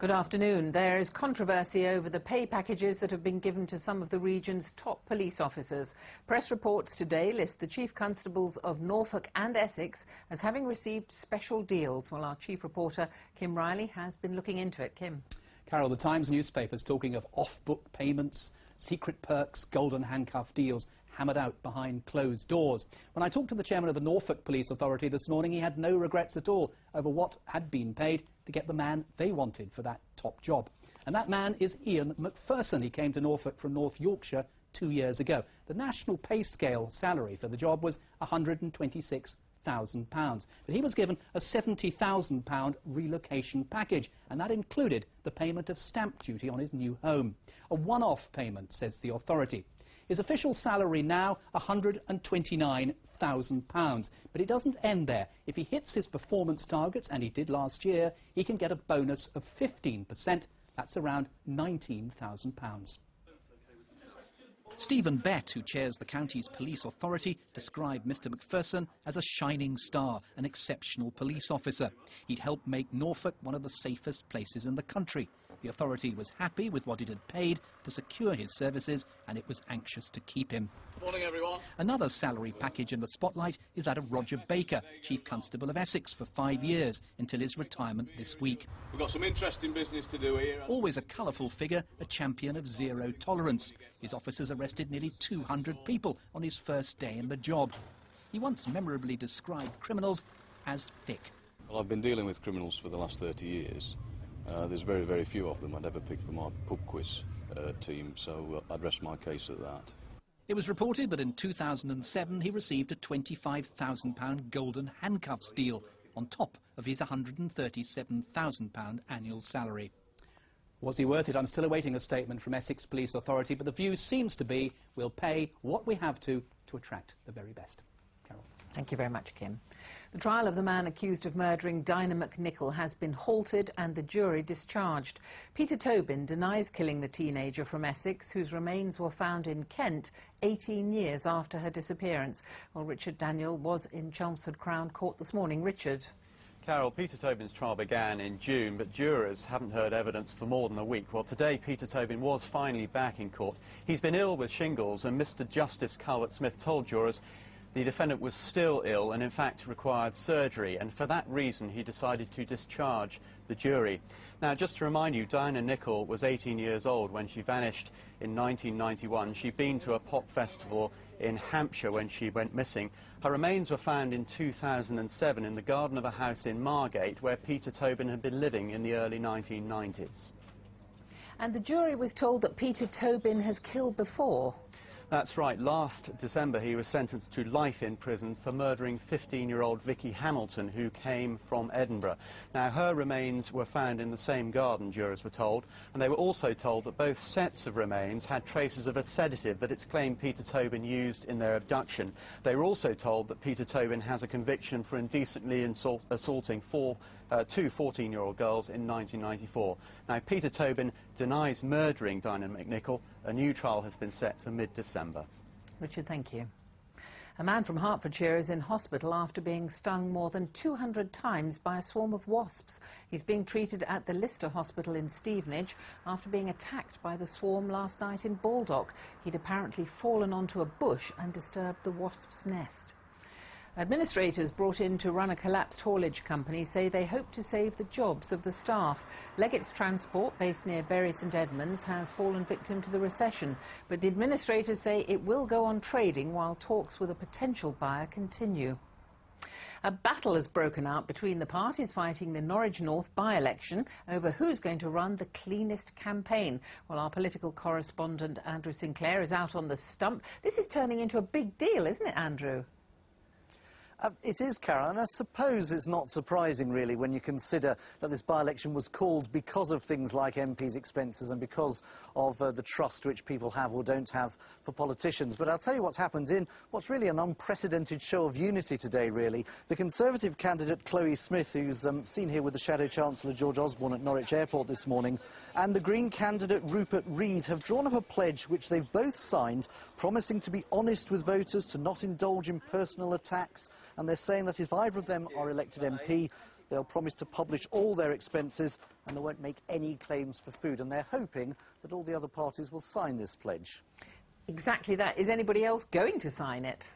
Good afternoon. There is controversy over the pay packages that have been given to some of the region's top police officers. Press reports today list the Chief Constables of Norfolk and Essex as having received special deals. Well, our chief reporter, Kim Riley, has been looking into it. Kim. Carol, the Times newspaper's talking of off-book payments, secret perks, golden handcuff deals hammered out behind closed doors. When I talked to the chairman of the Norfolk Police Authority this morning, he had no regrets at all over what had been paid to get the man they wanted for that top job. And that man is Ian Macpherson. He came to Norfolk from North Yorkshire 2 years ago. The national pay scale salary for the job was £126,000, but he was given a £70,000 relocation package, and that included the payment of stamp duty on his new home. A one-off payment, says the authority. His official salary now, £129,000. But it doesn't end there. If he hits his performance targets, and he did last year, he can get a bonus of 15%. That's around £19,000. Stephen Bett, who chairs the county's police authority, described Mr Macpherson as a shining star, an exceptional police officer. He'd helped make Norfolk one of the safest places in the country. The authority was happy with what it had paid to secure his services, and it was anxious to keep him. Morning, everyone. Another salary package in the spotlight is that of Roger Baker, Chief Constable of Essex, for 5 years, until his retirement this week. We've got some interesting business to do here. Always a colourful figure, a champion of zero tolerance. His officers arrested nearly 200 people on his first day in the job. He once memorably described criminals as thick. Well, I've been dealing with criminals for the last 30 years. There's very, very few of them I'd ever pick for my pub quiz team, so I'd rest my case at that. It was reported that in 2007 he received a £25,000 golden handcuffs deal on top of his £137,000 annual salary. Was he worth it? I'm still awaiting a statement from Essex Police Authority, but the view seems to be we'll pay what we have to attract the very best. Carol. Thank you very much, Kim. The trial of the man accused of murdering Dinah McNichol has been halted and the jury discharged. Peter Tobin denies killing the teenager from Essex, whose remains were found in Kent 18 years after her disappearance. Well, Richard Daniel was in Chelmsford Crown Court this morning. Richard. Carol, Peter Tobin's trial began in June, but jurors haven't heard evidence for more than a week. Well, today Peter Tobin was finally back in court. He's been ill with shingles, and Mr Justice Calvert-Smith told jurors the defendant was still ill and in fact required surgery, and for that reason he decided to discharge the jury. Now, just to remind you, Dinah McNichol was 18 years old when she vanished in 1991. She'd been to a pop festival in Hampshire when she went missing. Her remains were found in 2007 in the garden of a house in Margate where Peter Tobin had been living in the early 1990s. And the jury was told that Peter Tobin has killed before. That's right. Last December he was sentenced to life in prison for murdering 15-year-old Vicky Hamilton, who came from Edinburgh. Now, her remains were found in the same garden, jurors were told, and they were also told that both sets of remains had traces of a sedative that it's claimed Peter Tobin used in their abduction. They were also told that Peter Tobin has a conviction for indecently assaulting two 14-year-old girls in 1994. Now, Peter Tobin denies murdering Dinah McNichol. A new trial has been set for mid-December. Richard, thank you. A man from Hertfordshire is in hospital after being stung more than 200 times by a swarm of wasps. He's being treated at the Lister Hospital in Stevenage after being attacked by the swarm last night in Baldock. He'd apparently fallen onto a bush and disturbed the wasp's nest. Administrators brought in to run a collapsed haulage company say they hope to save the jobs of the staff. Leggetts Transport, based near Bury St Edmunds, has fallen victim to the recession, but the administrators say it will go on trading while talks with a potential buyer continue. A battle has broken out between the parties fighting the Norwich North by-election over who's going to run the cleanest campaign. Well, our political correspondent Andrew Sinclair is out on the stump. This is turning into a big deal, isn't it, Andrew? It is, Carol, and I suppose it's not surprising, really, when you consider that this by-election was called because of things like MPs' expenses and because of the trust which people have or don't have for politicians. But I'll tell you what's happened in what's really an unprecedented show of unity today, really. The Conservative candidate Chloe Smith, who's seen here with the Shadow Chancellor George Osborne at Norwich Airport this morning, and the Green candidate Rupert Reed have drawn up a pledge which they've both signed, promising to be honest with voters, to not indulge in personal attacks, and they're saying that if either of them are elected MP, They'll promise to publish all their expenses and they won't make any claims for food. And they're hoping that all the other parties will sign this pledge. Exactly that. Is anybody else going to sign it?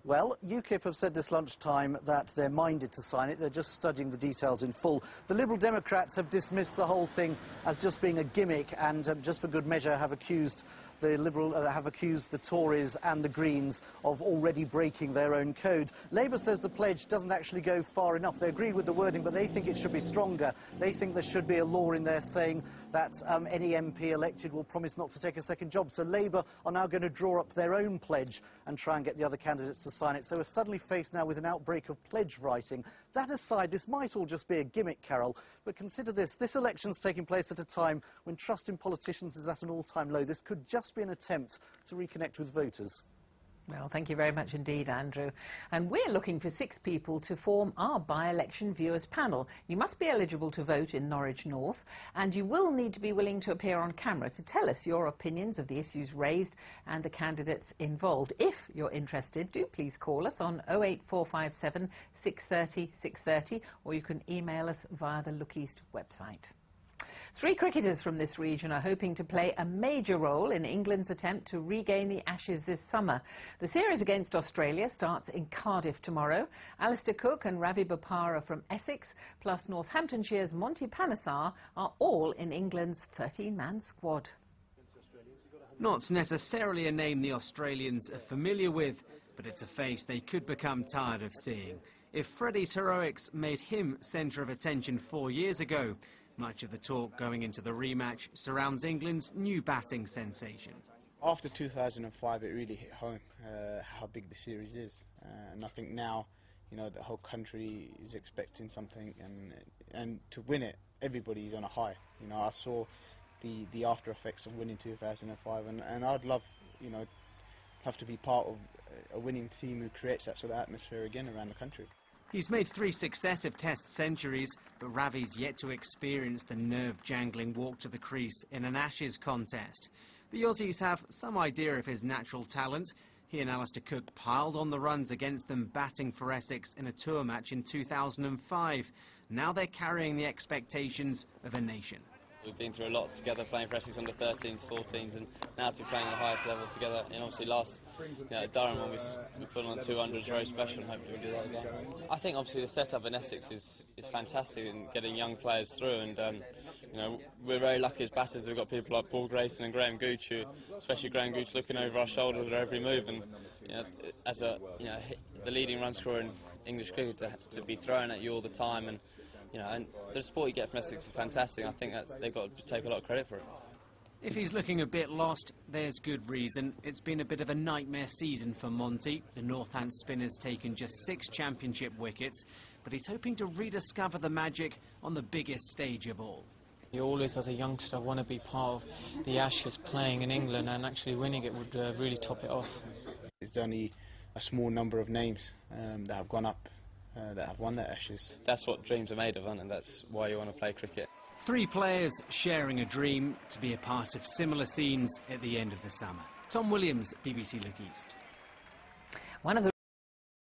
Well, UKIP have said this lunchtime that they're minded to sign it. They're just studying the details in full. The Liberal Democrats have dismissed the whole thing as just being a gimmick and, just for good measure, have accused the Tories and the Greens of already breaking their own code. Labour says the pledge doesn't actually go far enough. They agree with the wording, but they think it should be stronger. They think there should be a law in there saying that any MP elected will promise not to take a second job. So Labour are now going to draw up their own pledge and try and get the other candidates to sign it. So we're suddenly faced now with an outbreak of pledge writing. That aside, this might all just be a gimmick, Carol, but consider this. This election's taking place at a time when trust in politicians is at an all-time low. This could just be an attempt to reconnect with voters. Well, thank you very much indeed, Andrew. And we're looking for 6 people to form our by-election viewers panel. You must be eligible to vote in Norwich North, and you will need to be willing to appear on camera to tell us your opinions of the issues raised and the candidates involved. If you're interested, do please call us on 08457 630 630, or you can email us via the Look East website. 3 cricketers from this region are hoping to play a major role in England's attempt to regain the Ashes this summer. The series against Australia starts in Cardiff tomorrow. Alistair Cook and Ravi Bopara from Essex, plus Northamptonshire's Monty Panesar, are all in England's 13-man squad. Not necessarily a name the Australians are familiar with, but it's a face they could become tired of seeing. If Freddie's heroics made him centre of attention 4 years ago, much of the talk going into the rematch surrounds England's new batting sensation. After 2005, it really hit home how big the series is. And I think now, you know, the whole country is expecting something, and to win it, everybody's on a high. You know, I saw the after effects of winning 2005, and I'd love, you know, to be part of a winning team who creates that sort of atmosphere again around the country. He's made 3 successive Test centuries, but Ravi's yet to experience the nerve-jangling walk to the crease in an Ashes contest. The Aussies have some idea of his natural talent. He and Alistair Cook piled on the runs against them batting for Essex in a tour match in 2005. Now they're carrying the expectations of a nation. We've been through a lot together, playing for Essex under 13s, 14s, and now to be playing at the highest level together. And obviously Durham when we put on 200 is very special, and hopefully we do that again. I think obviously the setup in Essex is fantastic, and getting young players through. And you know, we're very lucky as batters. We've got people like Paul Grayson and Graham Gooch, who, especially Graham Gooch, looking over our shoulders at every move. And you know, as the leading run scorer in English cricket, to be thrown at you all the time, and you know, and the support you get from Essex is fantastic. I think they've got to take a lot of credit for it. If he's looking a bit lost, there's good reason. It's been a bit of a nightmare season for Monty. The Northant spinner's taken just 6 championship wickets, but he's hoping to rediscover the magic on the biggest stage of all. You always, as a youngster, want to be part of the Ashes playing in England, and actually winning it would really top it off. There's only a small number of names that have gone up, that have won their Ashes. That's what dreams are made of, and that's why you want to play cricket. 3 players sharing a dream to be a part of similar scenes at the end of the summer. Tom Williams, BBC Look East. One of the